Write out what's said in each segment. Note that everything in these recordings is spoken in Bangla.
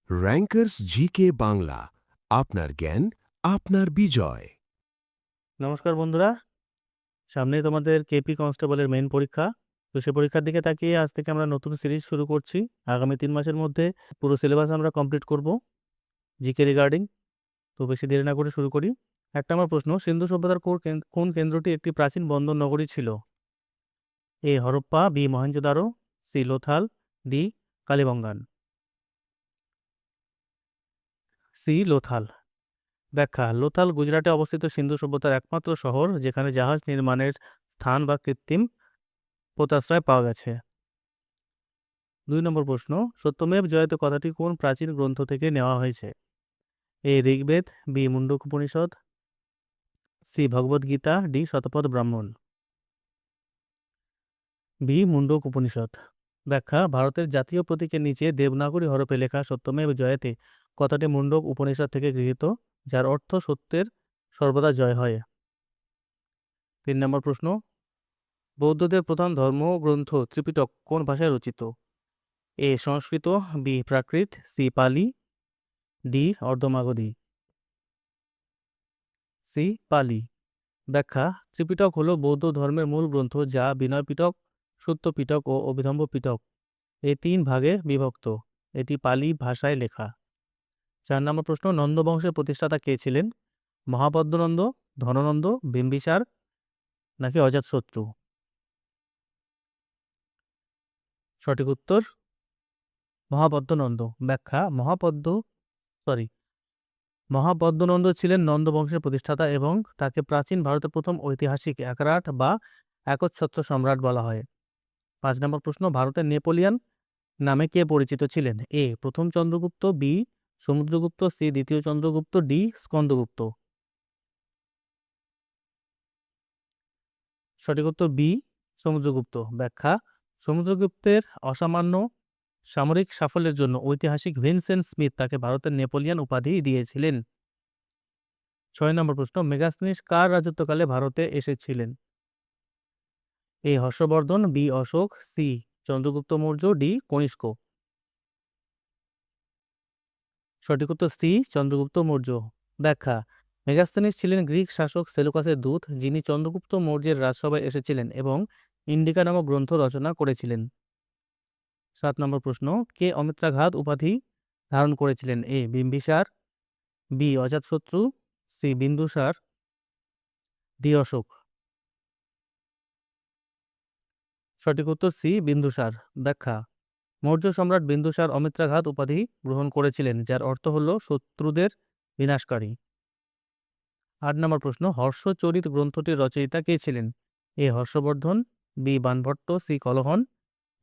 র্যাঙ্কার্স জিকে বাংলা, আপনার জ্ঞান আপনার বিজয়। নমস্কার বন্ধুরা, সামনেই তোমাদের কেপি কনস্টেবলের মেইন পরীক্ষা। তো সে পরীক্ষার দিকে তাকিয়ে আজ থেকে আমরা নতুন সিরিজ শুরু করছি। আগামী 3 মাসের মধ্যে পুরো সিলেবাস আমরা কমপ্লিট করব জিকে রিগার্ডিং। তো বেশি দেরি না করে শুরু করি। একটা আমার প্রশ্ন, সিন্ধু সভ্যতার কোন কেন্দ্রটি একটি প্রাচীন বন্দর নগরী ছিল? A Harappa, B Mohenjodaro, C Lothal, D Kalibangan. C Lothal. ব্যাখ্যা: লোথাল গুজরাটে অবস্থিত সিন্ধু সভ্যতার একমাত্র শহর যেখানে জাহাজ নির্মাণের স্থান বা কৃত্রিম পোতাশ্রয় পাওয়া গেছে। 2 নম্বর প্রশ্ন, সত্যমেব জয়তে কথাটি কোন প্রাচীন গ্রন্থ থেকে নেওয়া হয়েছে? এ ঋগ্বেদ, বি মুন্ডক উপনিষদ, সি ভগবদ গীতা, ডি শতপথ ব্রাহ্মণ। বি মুন্ডক উপনিষদ। ব্যাখ্যা: ভারতের জাতীয় প্রতীকের নিচে দেবনাগরী হরফে লেখা সত্যমেব জয়তে কথাটি মুন্ডক উপনিষদ থেকে গৃহীত, যার অর্থ সত্যের সর্বদা জয় হয়। 3 নম্বর প্রশ্ন, বৌদ্ধদের প্রধান ধর্মগ্রন্থ ত্রিপিটক কোন ভাষায় রচিত? এ সংস্কৃত, বি প্রাকৃত, সি পালি, ডি অর্ধমাগধী। সি পালি। ব্যাখ্যা: ত্রিপিটক হল বৌদ্ধ ধর্মের মূল গ্রন্থ, যা বিনয় পিটক, সূত্র পিটক ও অভিধম্ব পিটক এই 3 ভাগে বিভক্ত। এটি পালি ভাষায় লেখা। 4 নম্বর প্রশ্ন, নন্দ বংশের প্রতিষ্ঠাতা কে ছিলেন? মহাপদ্মনন্দ, ধননন্দ, বিম্বিসার নাকি অজাতশত্রু? সঠিক উত্তর মহাপদ্মনন্দ। ব্যাখ্যা: মহাপদ্মনন্দ ছিলেন নন্দ বংশের প্রতিষ্ঠাতা এবং তাকে প্রাচীন ভারতের প্রথম ঐতিহাসিক একরাট বা একচ্ছত্র সম্রাট বলা হয়। 5 নম্বর প্রশ্ন, ভারতের নেপোলিয়ান নামে কে পরিচিত ছিলেন? এ প্রথম চন্দ্রগুপ্ত, বি সমুদ্রগুপ্ত, সি দ্বিতীয় চন্দ্রগুপ্ত, ডি স্কন্দগুপ্ত। সঠিক উত্তর বি সমুদ্রগুপ্ত। ব্যাখ্যা: সমুদ্রগুপ্তের অসামান্য সামরিক সাফল্যের জন্য ঐতিহাসিক ভিনসেন্ট স্মিথ তাকে ভারতের নেপোলিয়ান উপাধি দিয়েছিলেন। 6 নম্বর প্রশ্ন, মেগাস্তিনিস কার রাজত্বকালে ভারতে এসেছিলেন? A Harshavardhana, B Ashoka, C Chandragupta Maurya, D Kanishka. সঠিক উত্তর সি চন্দ্রগুপ্ত মৌর্য। ব্যাখ্যা: মেগাস্তিনিস ছিলেন গ্রিক শাসক সেলুকাসের দূত, যিনি চন্দ্রগুপ্ত মৌর্যের রাজসভায় এসেছিলেন এবং ইন্ডিকা নামক গ্রন্থ রচনা করেছিলেন। 7 নম্বর প্রশ্ন, কে অমিত্রাঘাত উপাধি ধারণ করেছিলেন? এ বিম্বিসার, বি অজাতশত্রু, সি বিন্দুসার, ডি অশোক। সঠিক উত্তর সি বিন্দুসার। ব্যাখ্যা: মৌর্য সম্রাট বিন্দুসার অমিত্রাঘাত উপাধি গ্রহণ করেছিলেন, যার অর্থ হল শত্রুদের বিনাশকারী। 8 নম্বর প্রশ্ন, হর্ষচরিত গ্রন্থটির রচয়িতা কে ছিলেন? A Harshavardhana, B Banabhatta, C Kalhana,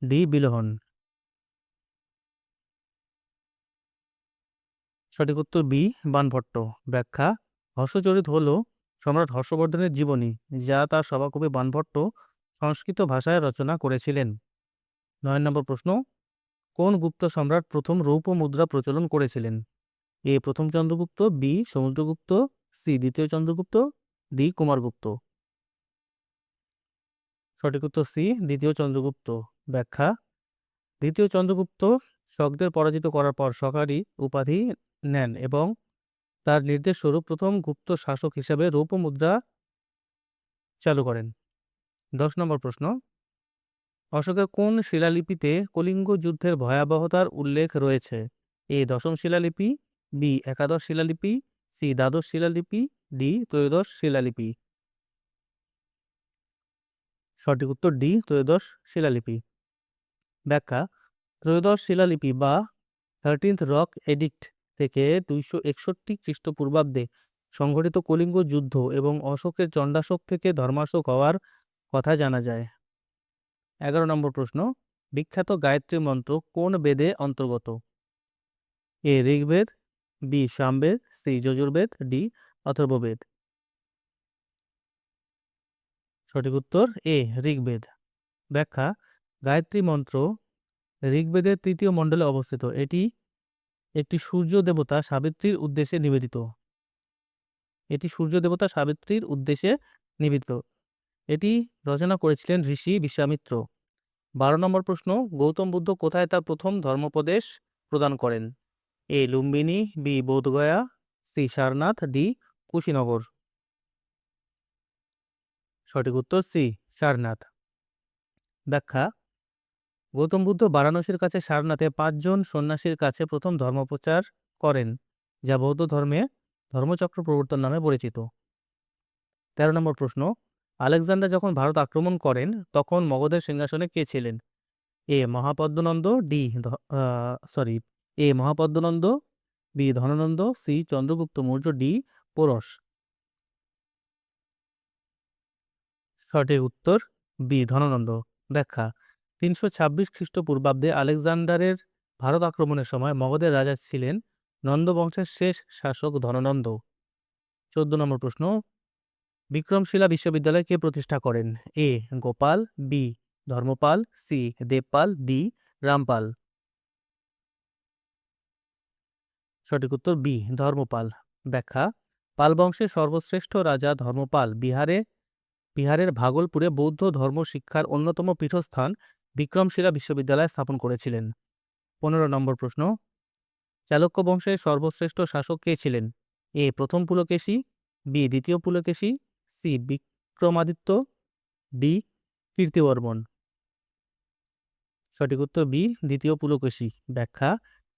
D Bilhana. সঠিক উত্তর বি বানভট্ট। ব্যাখ্যা: হর্ষচরিত হল সম্রাট হর্ষবর্ধনের জীবনী, যা তার সভাকবি বানভট্ট সংস্কৃত ভাষায় রচনা করেছিলেন। 9 নম্বর প্রশ্ন, কোন গুপ্ত সম্রাট প্রথম রৌপ্য মুদ্রা প্রচলন করেছিলেন? এ প্রথম চন্দ্রগুপ্ত, বি সমুদ্রগুপ্ত, সি দ্বিতীয় চন্দ্রগুপ্ত, ডি কুমারগুপ্ত। সঠিক উত্তর সি দ্বিতীয় চন্দ্রগুপ্ত। ব্যাখ্যা: দ্বিতীয় চন্দ্রগুপ্ত শকদের পরাজিত করার পর শকারি উপাধি নেন এবং তার নির্দেশ স্বরূপ প্রথম গুপ্ত শাসক হিসেবে রৌপ্য মুদ্রা চালু করেন। 10 নম্বর প্রশ্ন, অশোকের কোন শিলালিপিতে কলিঙ্গ যুদ্ধের ভয়াবহতার উল্লেখ রয়েছে? এ দশম শিলালিপি, বি একাদশ শিলালিপি, সি দ্বাদশ শিলালিপি, ডি ত্রয়োদশ শিলালিপি। সঠিক উত্তর ডি ত্রয়োদশ শিলালিপি। ব্যাখ্যা: ত্রয়োদশ শিলালিপি বা 13th রক এডিক্ট থেকে 261 খ্রিস্টপূর্বাব্দে সংঘটিত কলিঙ্গ যুদ্ধ এবং অশোকের চণ্ডাশোক থেকে ধর্মাশোক হওয়ার কথা জানা যায়। 11 নম্বর প্রশ্ন, বিখ্যাত গায়ত্রী মন্ত্র কোন বেদে অন্তর্গত? A Rigveda, B Samaveda, C Yajurveda, D Atharvaveda. সঠিক উত্তর এ ঋগ্বেদ। ব্যাখ্যা: গায়ত্রী মন্ত্র ঋগ্বেদের 3য় মণ্ডলে অবস্থিত। এটি একটি সূর্য দেবতা সাবিত্রীর উদ্দেশ্যে নিবেদিত। এটি রচনা করেছিলেন ঋষি বিশ্বামিত্র। 12 নম্বর প্রশ্ন, গৌতম বুদ্ধ কোথায় তার প্রথম ধর্মোপদেশ প্রদান করেন? A Lumbini, B Bodhgaya, C Sarnath, D Kushinagar. সঠিক উত্তর সি সারনাথ। ব্যাখ্যা: গৌতম বুদ্ধ বারাণসীর কাছে সারনাথে 5 জন সন্ন্যাসীর কাছে প্রথম ধর্মপ্রচার করেন, যা বৌদ্ধ ধর্মে ধর্মচক্র প্রবর্তন নামে পরিচিত। 13 নম্বর প্রশ্ন, আলেকজান্ডার যখন ভারত আক্রমণ করেন তখন মগধের সিংহাসনে কে ছিলেন? A Mahapadmananda, A Mahapadmananda, B Dhanananda, C Chandragupta Maurya, D Porus. সঠিক উত্তর বি ধননন্দ। ব্যাখ্যা: 326 খ্রিস্টপূর্বাব্দে আলেকজান্ডারের ভারত আক্রমণের সময় মগধের রাজা ছিলেন নন্দ বংশের শেষ শাসক ধননন্দ। 14 নম্বর প্রশ্ন, বিক্রমশিলা বিশ্ববিদ্যালয় কে প্রতিষ্ঠা করেন? A Gopala, B Dharmapala, C Devapala, D Ramapala. সঠিক উত্তর বি ধর্মপাল। ব্যাখ্যা: পাল বংশের সর্বশ্রেষ্ঠ রাজা ধর্মপাল বিহারের ভাগলপুরে বৌদ্ধ ধর্ম শিক্ষার অন্যতম পীঠস্থান বিক্রমশিলা বিশ্ববিদ্যালয় স্থাপন করেছিলেন। 15 নম্বর প্রশ্ন, চালুক্য বংশের সর্বশ্রেষ্ঠ শাসক কে ছিলেন? এ প্রথম পুলকেশী, বি দ্বিতীয় পুলকেশী, সি বিক্রমাদিত্য, ডি কীর্তিবর্মন। সঠিক উত্তর বি দ্বিতীয় পুলকেশী। ব্যাখ্যা: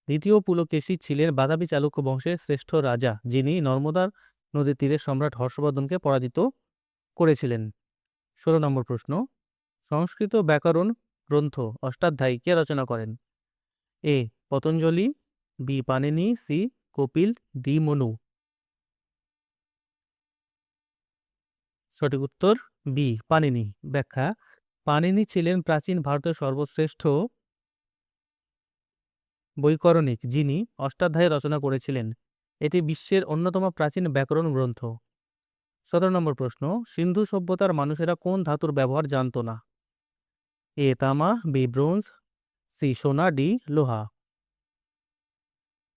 দ্বিতীয় পুলকেশী ছিলেন বাদাবী চালুক্য বংশের শ্রেষ্ঠ রাজা, যিনি নর্মদা নদীর তীরে সম্রাট হর্ষবর্ধনকে পরাজিত করেছিলেন। 16 নম্বর প্রশ্ন, সংস্কৃত ব্যাকরণ গ্রন্থ অষ্টাধ্যায়ী কে রচনা করেন? A Patanjali, B Panini, C Kapila, D Manu. সঠিক উত্তর বি পাণিনি। ব্যাখ্যা: পাণিনি ছিলেন প্রাচীন ভারতের সর্বশ্রেষ্ঠ বৈকরণিক, যিনি অষ্টাধ্যায়ী রচনা করেছিলেন। এটি বিশ্বের অন্যতম প্রাচীন ব্যাকরণ গ্রন্থ। 17 নম্বর প্রশ্ন, সিন্ধু সভ্যতার মানুষেরা কোন ধাতুর ব্যবহার জানত না? এ তামা, বি ব্রোঞ্জ, সি সোনা, ডি লোহা।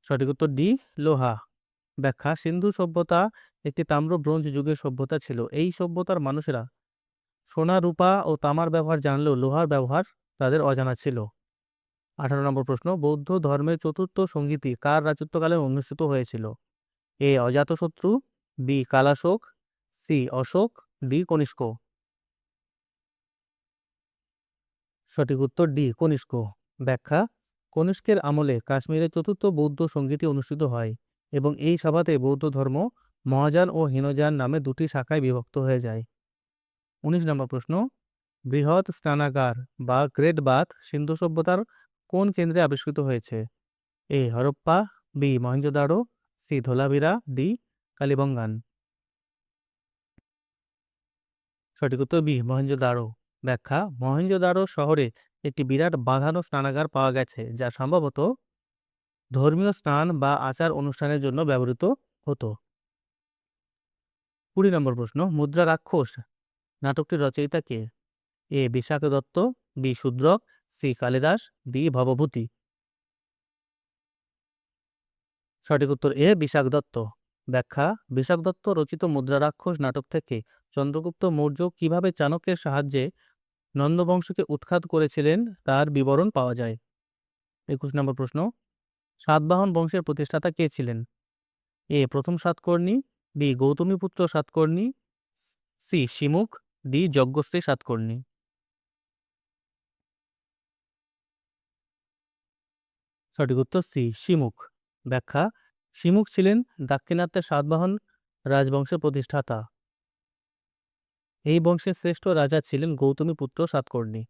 সঠিক উত্তর ডি লোহা। ব্যাখ্যা: সিন্ধু সভ্যতা একটি তাম্র ব্রোঞ্জ যুগের সভ্যতা ছিল। এই সভ্যতার মানুষেরা সোনা, রূপা ও তামার ব্যবহার জানলেও লোহার ব্যবহার তাদের অজানা ছিল। 18 নম্বর প্রশ্ন, বৌদ্ধ ধর্মের চতুর্থ সংগীতি কার রাজত্বকালে অনুষ্ঠিত হয়েছিল? A Ajatashatru, B Kalashoka, C Ashoka, D Kanishka. সঠিক উত্তর ডি কনিষ্ক। ব্যাখ্যা: কনিষ্কের আমলে কাশ্মীরে চতুর্থ বৌদ্ধ সংগীতি অনুষ্ঠিত হয় এবং এই সভাতে বৌদ্ধ ধর্ম মহাযান ও হীনযান নামে দুটি শাখায় বিভক্ত হয়ে যায়। 19 নম্বর প্রশ্ন, বৃহৎ স্নানাগার বা গ্রেট বাথ সিন্ধু সভ্যতার কোন কেন্দ্রে আবিষ্কৃত হয়েছে? A Harappa, B Mohenjodaro, C Dholavira, D Kalibangan. সঠিক উত্তর বি মহেঞ্জোদারো। ব্যাখ্যা: মহেঞ্জোদারো শহরে একটি বিরাট বাঁধানো স্নানাগার পাওয়া গেছে, যা সম্ভবত ধর্মীয় স্নান বা আচার অনুষ্ঠানের জন্য ব্যবহৃত হতো। 20 নম্বর প্রশ্ন, মুদ্রা রাক্ষস নাটকটির রচয়িতা কে? A Vishakha Datta, B Shudraka, C Kalidasa, D Bhavabhuti. সঠিক উত্তর এ বিশাখ দত্ত। ব্যাখ্যা: বিশাখ দত্ত রচিত মুদ্রা রাক্ষস নাটক থেকে চন্দ্রগুপ্ত মৌর্য কিভাবে চাণক্যের সাহায্যে নন্দবংশকে উৎখাত করেছিলেন তার বিবরণ পাওয়া যায়। 21 নম্বর প্রশ্ন, সাতবাহন বংশের প্রতিষ্ঠাতা কে ছিলেন? এ প্রথম Satakarni, B Gautamiputra Satakarni, C Simuka, D Yajnashri Satakarni. সঠিক উত্তর সি শিমুখ। ব্যাখ্যা: শিমুখ ছিলেন দাক্ষিণাত্যের সাতবাহন রাজবংশের প্রতিষ্ঠাতা। এই বংশের শ্রেষ্ঠ রাজা ছিলেন গৌতমীপুত্র সাতকর্ণী।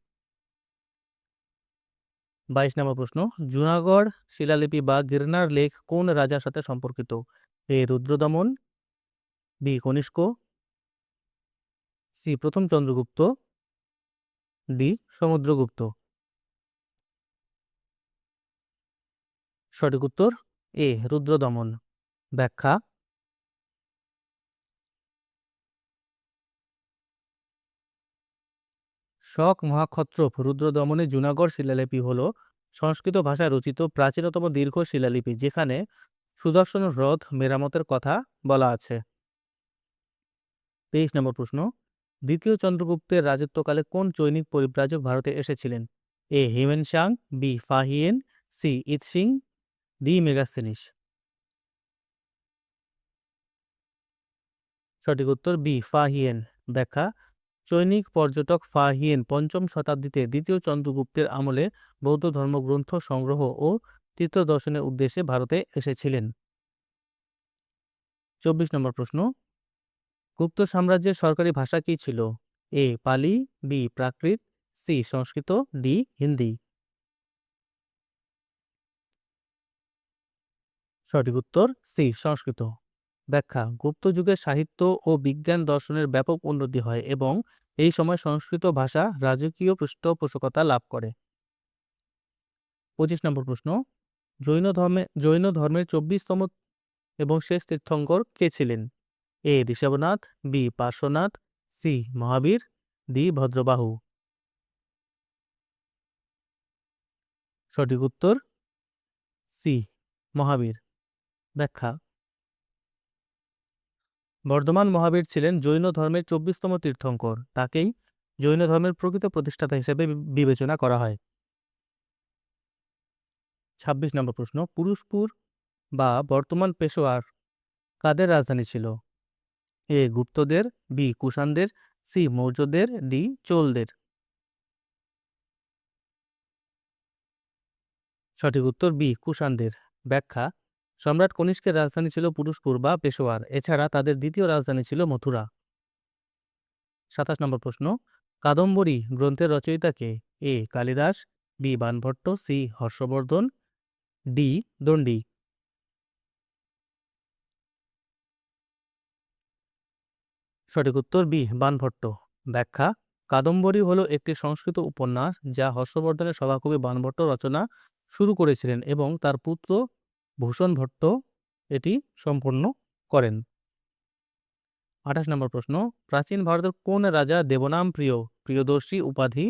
22 নম্বর প্রশ্ন, জুনাগড় শিলালিপি বা গিরনার লেক কোন রাজার সাথে সম্পর্কিত? এ রুদ্রদমন, বি কনিষ্ক, সি প্রথম চন্দ্রগুপ্ত, ডি সমুদ্রগুপ্ত। সঠিক উত্তর এ রুদ্রদমন। ব্যাখ্যা: শক মহাক্ষত্রপ রুদ্রদমনে জুনাগড় শিলালিপি হল সংস্কৃত ভাষায় রচিত প্রাচীনতম দীর্ঘ শিলালিপি, যেখানে সুদর্শন হ্রদ মেরামতের কথা বলা আছে। 23 নম্বর প্রশ্ন, দ্বিতীয় চন্দ্রগুপ্তের রাজত্বকালে কোন চৈনিক পরিব্রাজক ভারতে এসেছিলেন? A Hiuen Tsang, B Fahien, C Itsing, D Megasthenes. সঠিক উত্তর বি ফাহিয়েন। ব্যাখ্যা চৈনিক পর্যটক ফাহিয়েন ৫ম শতাব্দীতে দ্বিতীয় চন্দ্রগুপ্তের আমলে বৌদ্ধ ধর্মগ্রন্থ সংগ্রহ ও তীর্থদর্শনের উদ্দেশ্যে ভারতে এসেছিলেন। ২৪ নম্বর প্রশ্ন, গুপ্ত সাম্রাজ্যের সরকারি ভাষা কি ছিল? এ পালি, বি প্রাকৃত, সি সংস্কৃত, ডি হিন্দি। সঠিক উত্তর সি সংস্কৃত। ব্যাখ্যা গুপ্ত যুগে সাহিত্য ও বিজ্ঞান দর্শনের ব্যাপক উন্নতি হয় এবং এই সময় সংস্কৃত ভাষা রাজকীয় পৃষ্ঠপোষকতা লাভ করে। ২৫ নম্বর প্রশ্ন, জৈন ধর্মের ২৪তম এবং শেষ তীর্থঙ্কর কে ছিলেন? এ ঋষভনাথ, বি পার্শ্বনাথ, সি মহাবীর, ডি ভদ্রবাহু। সঠিক উত্তর সি মহাবীর। ব্যাখ্যা বর্ধমান মহাবীর ছিলেন জৈন ধর্মের ২৪তম তীর্থঙ্কর। তাকেই জৈন ধর্মের প্রকৃত প্রতিষ্ঠাতা হিসেবে বিবেচনা করা হয়। ২৬ নম্বর প্রশ্ন, পুরুষপুর বা বর্তমান পেশোয়ার কাদের রাজধানী ছিল? এ গুপ্তদের, বি কুষাণদের, সি মৌর্যদের, ডি চোলদের। সঠিক উত্তর বি কুষাণদের। ব্যাখ্যা সম্রাট কনিষ্কের রাজধানী ছিল পুরুষপুর বা পেশোয়ার। এছাড়া তাদের দ্বিতীয় রাজধানী ছিল মথুরা। ২৭ নম্বর প্রশ্ন, কাদম্বরী গ্রন্থের রচয়িতা কে? A Kalidasa, B Banabhatta, C Harshavardhana, D Dandi. সঠিক উত্তর বি বাণভট্ট। ব্যাখ্যা কাদম্বরী হল একটি সংস্কৃত উপন্যাস যা হর্ষবর্ধনের সভাকবি বাণভট্ট রচনা শুরু করেছিলেন এবং তার পুত্র ভূষণ ভট্ট এটি সম্পন্ন করেন। ২৮ নম্বর প্রশ্ন, প্রাচীন ভারতের কোন রাজা দেবনাম প্রিয়দর্শী উপাধি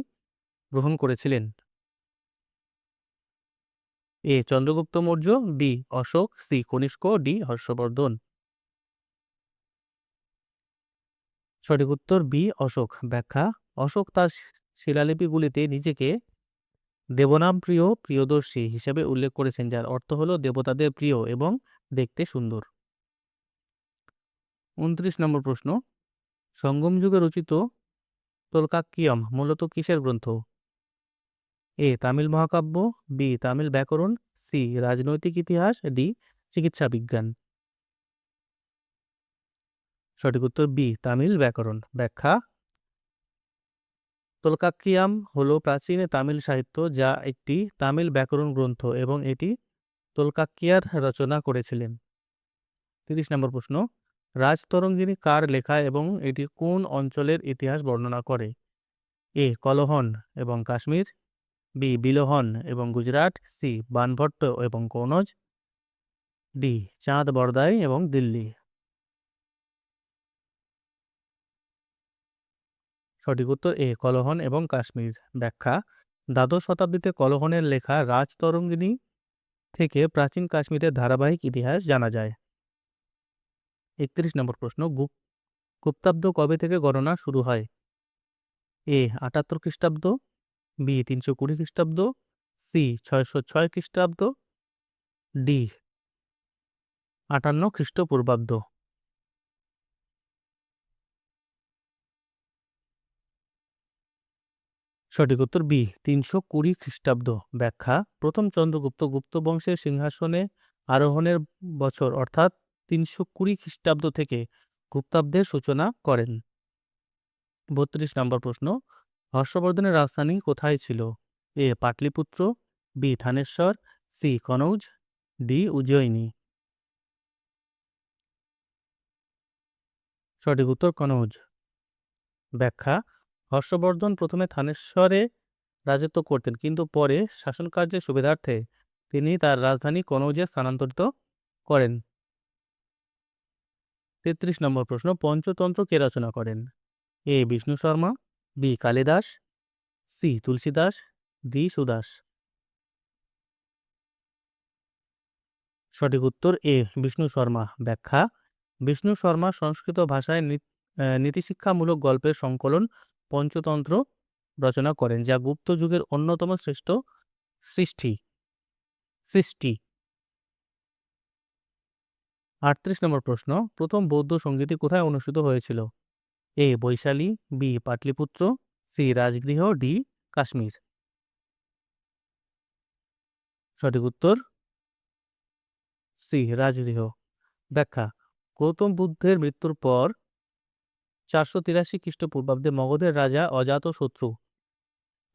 গ্রহণ করেছিলেন? A Chandragupta Maurya, B Ashoka, C Kanishka, D Harshavardhana. সঠিক উত্তর বি অশোক। ব্যাখ্যা অশোক তার শিলালিপিগুলিতে নিজেকে দেবনাম প্রিয়দর্শী হিসেবে উল্লেখ করেছেন, যার অর্থ হল দেবতাদের প্রিয় এবং দেখতে সুন্দর। ২৯ নম্বর প্রশ্ন, সঙ্গম যুগে রচিত তোলকাক্কিয়ম মূলত কিসের গ্রন্থ? এ তামিল মহাকাব্য, বি তামিল ব্যাকরণ, সি রাজনৈতিক ইতিহাস, ডি চিকিৎসা বিজ্ঞান। সঠিক উত্তর বি তামিল ব্যাকরণ। ব্যাখ্যা তোলকাক্কিয়াম হল প্রাচীন তামিল সাহিত্য যা একটি তামিল ব্যাকরণ গ্রন্থ এবং এটি তোলকাক্কিয়ার রচনা করেছিলেন। ৩০ নম্বর প্রশ্ন, রাজতরঙ্গিনী কার লেখা এবং এটি কোন অঞ্চলের ইতিহাস বর্ণনা করে? এ কলহন এবং কাশ্মীর, বি বিলোহন এবং গুজরাট, সি বানভট্ট এবং কনৌজ, ডি চাঁদ বরদাই এবং দিল্লি। সঠিক উত্তর এ কলহন এবং কাশ্মীর। ব্যাখ্যা দ্বাদশ শতাব্দীতে কলহনের লেখা রাজতরঙ্গিনী থেকে প্রাচীন কাশ্মীরের ধারাবাহিক ইতিহাস জানা যায়। ৩১ নম্বর প্রশ্ন, গুপ্তাব্দ কবে থেকে গণনা শুরু হয়? এ ৭৮ খ্রিস্টাব্দ, বি ৩২০ খ্রিস্টাব্দ, সি ৬০৬ খ্রিস্টাব্দ, ডি ৫৮ খ্রিস্টপূর্বাব্দ। সঠিক উত্তর বি ৩২০ খ্রিস্টাব্দ। ব্যাখ্যা প্রথম চন্দ্রগুপ্ত গুপ্ত বংশের সিংহাসনে আরোহণের বছর অর্থাৎ ৩২০ খ্রিস্টাব্দ থেকে গুপ্তাব্দের সূচনা করেন। ৩২ নম্বর প্রশ্ন, হর্ষবর্ধনের রাজধানী কোথায় ছিল? A Pataliputra, B Thanesar, C Kannauj, D Ujjayini. সঠিক উত্তর কনৌজ। ব্যাখ্যা হর্ষবর্ধন প্রথমে থানেশ্বরে রাজত্ব করতেন কিন্তু পরে শাসনকার্যের সুবিধার্থে তিনি তার রাজধানী কনৌজে স্থানান্তরিত করেন। ৩৩ নম্বর প্রশ্ন, পঞ্চতন্ত্র কে রচনা করেন? A Vishnu Sharma, B Kalidasa, C Tulsidas, D Sudas. সঠিক উত্তর এ বিষ্ণু শর্মা। ব্যাখ্যা বিষ্ণু শর্মা সংস্কৃত ভাষায় নীতিশিক্ষামূলক গল্পের সংকলন পঞ্চতন্ত্র রচনা করেন, যা গুপ্ত যুগের অন্যতম শ্রেষ্ঠ সৃষ্টি। 38 নম্বর প্রশ্ন, প্রথম বৌদ্ধ সঙ্গীতটি কোথায় অনুষ্ঠিত হয়েছিল? A Vaishali, B Pataliputra, C Rajagriha, D Kashmir. সঠিক উত্তর সি রাজগৃহ। ব্যাখ্যা, গৌতম বুদ্ধের মৃত্যুর পর 483 খ্রিস্টপূর্বাব্দে মগধের রাজা অজাতশত্রু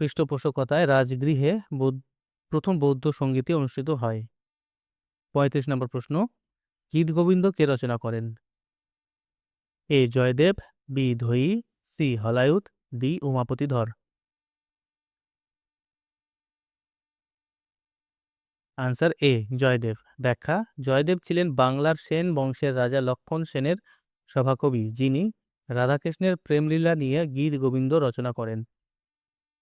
পৃষ্ঠপোষকতায় রাজগৃহে প্রথম বৌদ্ধ সঙ্গীতটি অনুষ্ঠিত হয়। 35 নম্বর প্রশ্ন, গীতগোবিন্দ কে রচনা করেন? A Jayadeva, B Dhoyi, C Halayudha, D Umapati Dhar. Answer A Jayadeva. ব্যাখ্যা, জয়দেব ছিলেন বাংলার সেন বংশের রাজা লক্ষণ সেনের সভাকবি, যিনি রাধাকৃষ্ণের প্রেমলীলা নিয়ে গীত গোবিন্দ রচনা করেন।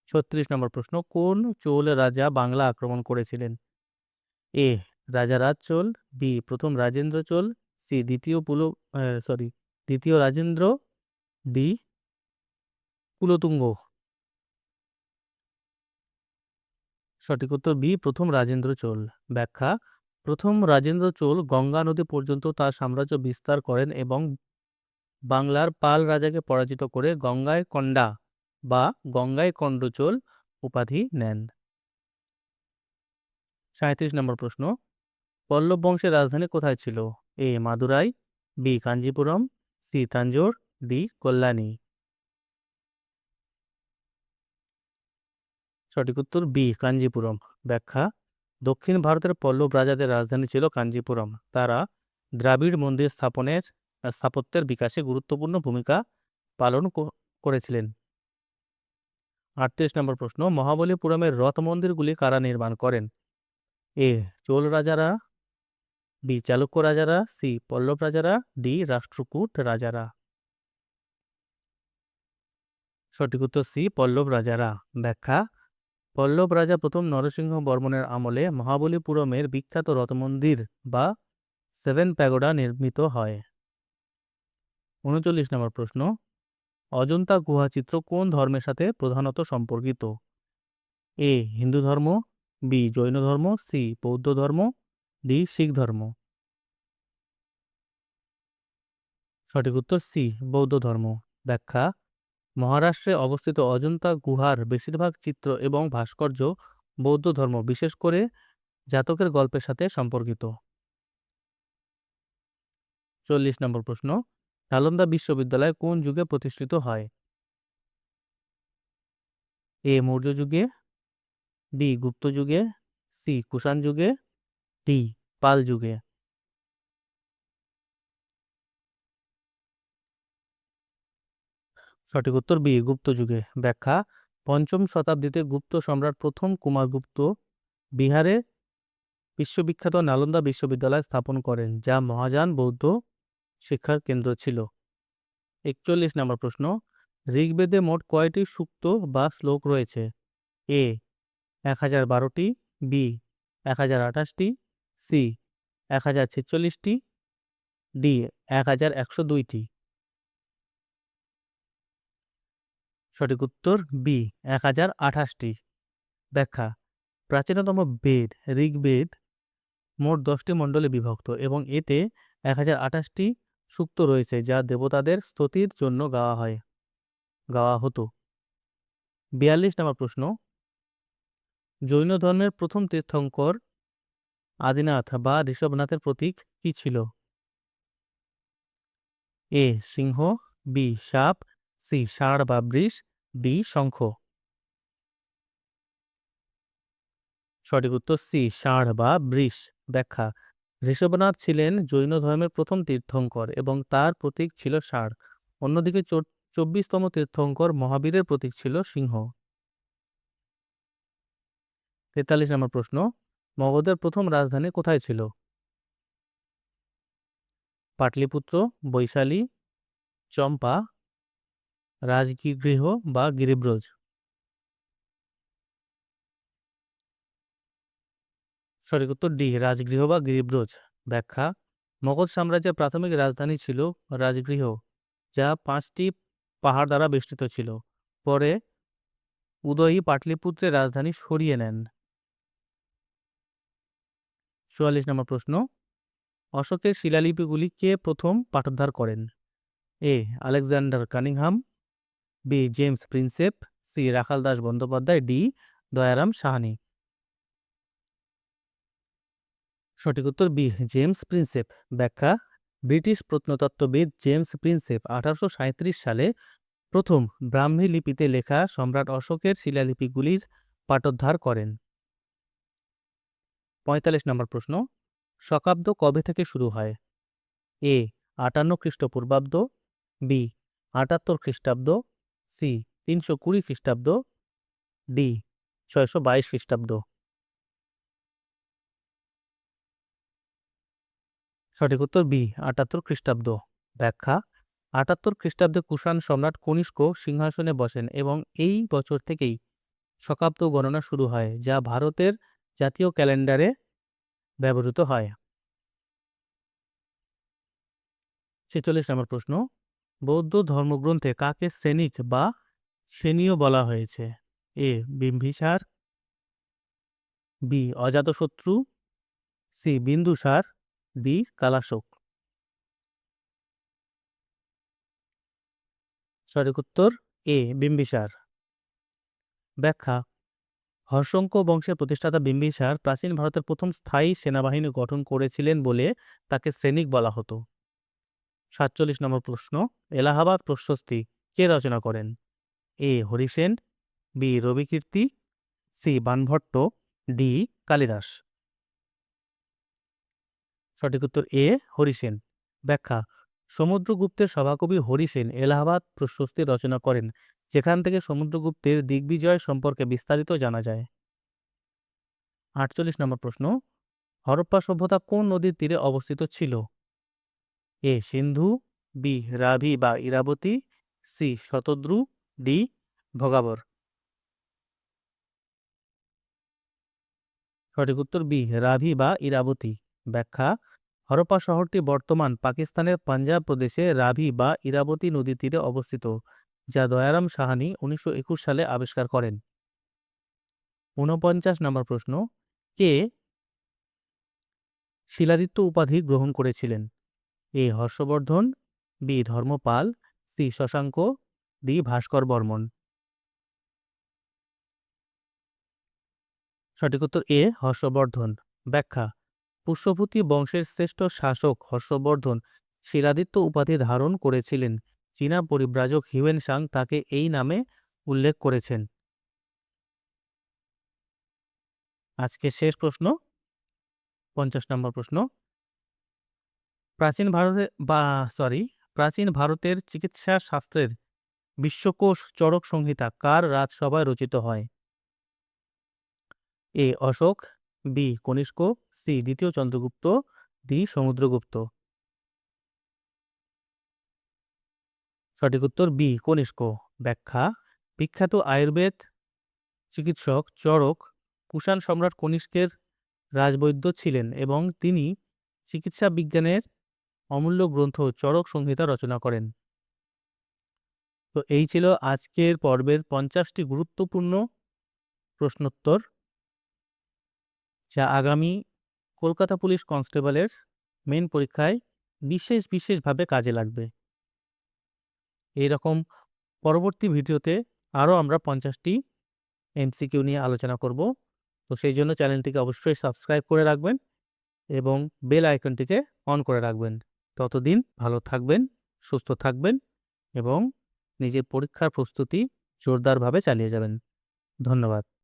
36 নম্বর প্রশ্ন, কোন চোল রাজা বাংলা আক্রমণ করেছিলেন? এ রাজারাজ চোল, বি প্রথম রাজেন্দ্র চোল, সি দ্বিতীয় রাজেন্দ্র, ডি কুলোতুঙ্গ। সঠিক উত্তর বি প্রথম রাজেন্দ্র চোল। ব্যাখ্যা, প্রথম রাজেন্দ্র চোল গঙ্গা নদী পর্যন্ত তার সাম্রাজ্য বিস্তার করেন এবং বাংলার পাল রাজাকে পরাজিত করে গঙ্গায় কন্ডা বা গঙ্গায় কণ্ডচোল উপাধি নেন। 37 নম্বর প্রশ্ন, পল্লব বংশের রাজধানী কোথায় ছিল? A Madurai, B Kanchipuram, C Tanjore, D Kalyani. সঠিক উত্তর বি কাঞ্জিপুরম। ব্যাখ্যা, দক্ষিণ ভারতের পল্লব রাজাদের রাজধানী ছিল কাঞ্জিপুরম। তারা দ্রাবিড় মন্দির স্থাপত্যের বিকাশে গুরুত্বপূর্ণ ভূমিকা পালন করেছিলেন। 38 নম্বর প্রশ্ন, মহাবলীপুরমের রথ মন্দিরগুলি কারা নির্মাণ করেন? এ চোল রাজারা, বি চালুক্য রাজারা, সি পল্লব রাজারা, ডি রাষ্ট্রকূট রাজারা। সঠিক উত্তর সি পল্লব রাজারা। ব্যাখ্যা, পল্লব রাজা প্রথম নরসিংহ বর্মনের আমলে মহাবলীপুরমের বিখ্যাত রথ মন্দির বা সেভেন প্যাগোডা নির্মিত হয়। 39 নম্বর প্রশ্ন, অজন্তা গুহাচিত্র কোন ধর্মের সাথে প্রধানত সম্পর্কিত? এ হিন্দু ধর্ম, বি জৈন ধর্ম, সি বৌদ্ধ ধর্ম, ডি শিখ ধর্ম। সঠিক উত্তর সি বৌদ্ধ ধর্ম। ব্যাখ্যা, মহারাষ্ট্রে অবস্থিত অজন্তা গুহার বেশিরভাগ চিত্র এবং ভাস্কর্য বৌদ্ধ ধর্ম, বিশেষ করে জাতকের গল্পের সাথে সম্পর্কিত। 40 নম্বর প্রশ্ন, নালন্দা বিশ্ববিদ্যালয় কোন যুগে প্রতিষ্ঠিত হয়? এ মৌর্য যুগে, বি গুপ্ত যুগে, সি কুষাণ যুগে, ডি পাল যুগে। সঠিক উত্তর বি গুপ্ত যুগে। ব্যাখ্যা, পঞ্চম শতাব্দীতে গুপ্ত সম্রাট প্রথম কুমারগুপ্ত বিহারে বিশ্ববিখ্যাত নালন্দা বিশ্ববিদ্যালয় স্থাপন করেন, যা মহাযান বৌদ্ধ শিক্ষার কেন্দ্র ছিল। 41 নম্বর প্রশ্ন, ঋগ্বেদে মোট কয়টি সূক্ত বা শ্লোক রয়েছে? এ 1012টি, বি 1028টি, সি 1046টি, ডি 1102টি। সঠিক উত্তর বি 1028টি। ব্যাখ্যা, প্রাচীনতম বেদ ঋগ্বেদ মোট 10টি মণ্ডলে বিভক্ত এবং এতে 1028টি সূক্ত রয়েছে, যা দেবতাদের স্তুতির জন্য গাওয়া হতো। 42 নম্বর প্রশ্ন, জৈন ধর্মের প্রথম তীর্থঙ্কর আদিনাথ বা ঋষভনাথের প্রতীক কি ছিল? এ সিংহ, বি সাপ, সি ষাঁড় বা বৃষ, ডি শঙ্খ। সঠিক উত্তর সি ষাঁড় বা বৃষ। ব্যাখ্যা, ঋষভনাথ ছিলেন জৈন ধর্মের প্রথম তীর্থঙ্কর এবং তার প্রতীক ছিল ষাঁড়। অন্যদিকে 24তম তীর্থঙ্কর মহাবীরের প্রতীক ছিল সিংহ। 43 নম্বর প্রশ্ন, মগধের প্রথম রাজধানী কোথায় ছিল? পাটলিপুত্র, বৈশালী, চম্পা, রাজগৃহ বা গিরিব্রজ। সঠিক উত্তর ডি রাজগৃহ বা গিরিব্রজ। ব্যাখ্যা, মগধ সাম্রাজ্যের প্রাথমিক রাজধানী ছিল রাজগৃহ, যা 5টি পাহাড় দ্বারা বেষ্টিত ছিল। পরে উদয়ী পাটলিপুত্রের রাজধানী সরিয়ে নেন। 44 নম্বর প্রশ্ন, অশোকের শিলালিপিগুলি কে প্রথম পাঠোদ্ধার করেন? A. Alexander Cunningham, B. James Prinsep, C. Rakhal Das Bandyopadhyay, D. Dayaram Sahni. সঠিক উত্তর বি. James Prinsep. ব্যাখ্যা: ব্রিটিশ প্রত্নতত্ত্ববিদ জেমস প্রিন্সেপ 1837 সালে প্রথম ব্রাহ্মী লিপিতে লেখা সম্রাট অশোকের শিলালিপিগুলির পাঠোদ্ধার করেন। 45 নম্বর প্রশ্ন, শকাব্দ কবে থেকে শুরু হয়? এ. 58 খ্রিস্টপূর্বাব্দ, বি. 78 খ্রিস্টাব্দ, সি. 320 খ্রিস্টাব্দ, ডি. 622 খ্রিস্টাব্দ। সঠিক উত্তর বি. 78 খ্রিস্টাব্দ। ব্যাখ্যা: 78 খ্রিস্টাব্দে কুষাণ সম্রাট কনিষ্ক সিংহাসনে বসেন এবং এই বছর থেকেই শকাব্দ গণনা শুরু হয়, যা ভারতের জাতীয় ক্যালেন্ডারে ব্যবহৃত হয়। 46 নম্বর প্রশ্ন, বৌদ্ধ ধর্মগ্রন্থে কাকে শ্রেণিক বা শ্রেণীয় বলা হয়েছে? এ. বিম্বিসার, বি. অজাতশত্রু, সি. বিন্দুসার, ডি. কালাশোক। সঠিক উত্তর এ. বিম্বিসার। ব্যাখ্যা: হর্ষঙ্ক বংশের প্রতিষ্ঠাতা বিম্বিসার প্রাচীন ভারতের প্রথম স্থায়ী সেনাবাহিনী গঠন করেছিলেন বলে তাকে শ্রেণিক বলা হতো। 47 নম্বর প্রশ্ন, এলাহাবাদ প্রশস্তি কে রচনা করেন? A. Harisena, B. Ravikirti, C. Banabhatta, D. Kalidasa. সঠিক উত্তর এ. হরিসেন। ব্যাখ্যা: সমুদ্রগুপ্তের সভাকবি হরিসেন এলাহাবাদ প্রশস্তি রচনা করেন, যেখান থেকে সমুদ্রগুপ্তের দিগ্বিজয় সম্পর্কে বিস্তারিত জানা যায়। 48 নম্বর প্রশ্ন, হরপ্পা সভ্যতা কোন নদীর তীরে অবস্থিত ছিল? এ. সিন্ধু, বি. রাভি বা ইরাবতী, সি. শতদ্রু, ডি. ভোগাবর। সঠিক উত্তর বি. রাভি বা ইরাবতী। ব্যাখ্যা: হরপ্পা শহরটি বর্তমান পাকিস্তানের পাঞ্জাব প্রদেশে রাভি বা ইরাবতী নদীর তীরে অবস্থিত, যা দয়ারাম সাহানি 1921 সালে আবিষ্কার করেন। 49 নম্বর প্রশ্ন, কে শিলাদিত্য উপাধি গ্রহণ করেছিলেন? A. Harshavardhana, B. Dharmapala, C. Shashanka, D. Bhaskar Varman. সঠিক উত্তর এ. হর্ষবর্ধন। ব্যাখ্যা: পুষ্যভূতি বংশের শ্রেষ্ঠ শাসক হর্ষবর্ধন শিলাদিত্য উপাধি ধারণ করেছিলেন। চীনা পরিব্রাজক হিউয়েন সাং তাকে এই নামে উল্লেখ করেছেন। আজকে শেষ প্রশ্ন, 50 নম্বর প্রশ্ন, প্রাচীন ভারতের চিকিৎসা শাস্ত্রের বিশ্বকোষ চরক সংহিতা কার রাজসভায় রচিত হয়? এ. অশোক, বি. কনিষ্ক, সি. দ্বিতীয় চন্দ্রগুপ্ত, ডি. সমুদ্রগুপ্ত। সঠিক উত্তর বি. কনিষ্ক। ব্যাখ্যা: বিখ্যাত আয়ুর্বেদ চিকিৎসক চরক কুষাণ সম্রাট কনিষ্কের রাজবৈদ্য ছিলেন এবং তিনি চিকিৎসা বিজ্ঞানের অমূল্য গ্রন্থ চরক সংহিতা রচনা করেন। তো এই ছিল আজকের পর্বের 50টি গুরুত্বপূর্ণ প্রশ্নোত্তর, যা আগামী কলকাতা পুলিশ কনস্টেবলের মেন পরীক্ষায় বিশেষভাবে কাজে লাগবে। এইরকম পরবর্তী ভিডিওতে আরও আমরা 50টি এমসিকিউ নিয়ে আলোচনা করব। তো সেই জন্য চ্যানেলটিকে অবশ্যই সাবস্ক্রাইব করে রাখবেন এবং বেল আইকনটিকে অন করে রাখবেন। ততদিন ভালো থাকবেন, সুস্থ থাকবেন এবং নিজের পরীক্ষার প্রস্তুতি জোরদারভাবে চালিয়ে যাবেন। ধন্যবাদ।